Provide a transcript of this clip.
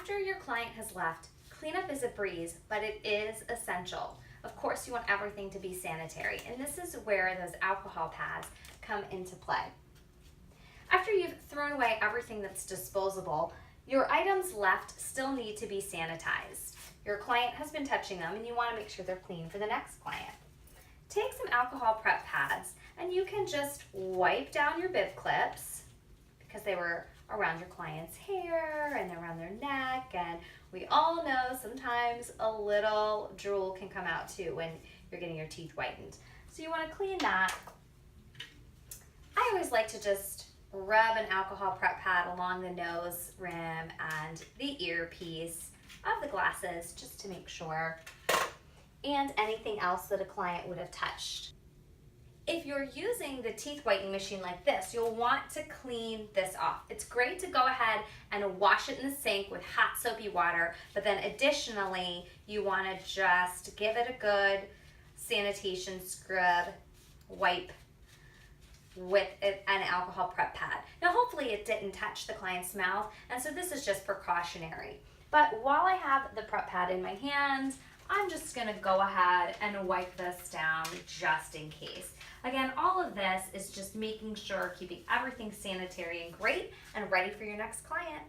After your client has left, cleanup is a breeze, but it is essential. Of course, you want everything to be sanitary, and this is where those alcohol pads come into play. After you've thrown away everything that's disposable, your items left still need to be sanitized. Your client has been touching them, and you want to make sure they're clean for the next client. Take some alcohol prep pads, and you can just wipe down your bib clips because they were around your client's hair and around their neck, and we all know sometimes a little drool can come out too when you're getting your teeth whitened. So you want to clean that. I always like to just rub an alcohol prep pad along the nose rim and the earpiece of the glasses just to make sure, and anything else that a client would have touched. If you're using the teeth whitening machine like this, you'll want to clean this off. It's great to go ahead and wash it in the sink with hot soapy water, but then additionally, you want to just give it a good sanitation scrub wipe with an alcohol prep pad. Now hopefully it didn't touch the client's mouth, and so this is just precautionary. But while I have the prep pad in my hand, I'm just gonna go ahead and wipe this down just in case. Again, all of this is just making sure, keeping everything sanitary and great and ready for your next client.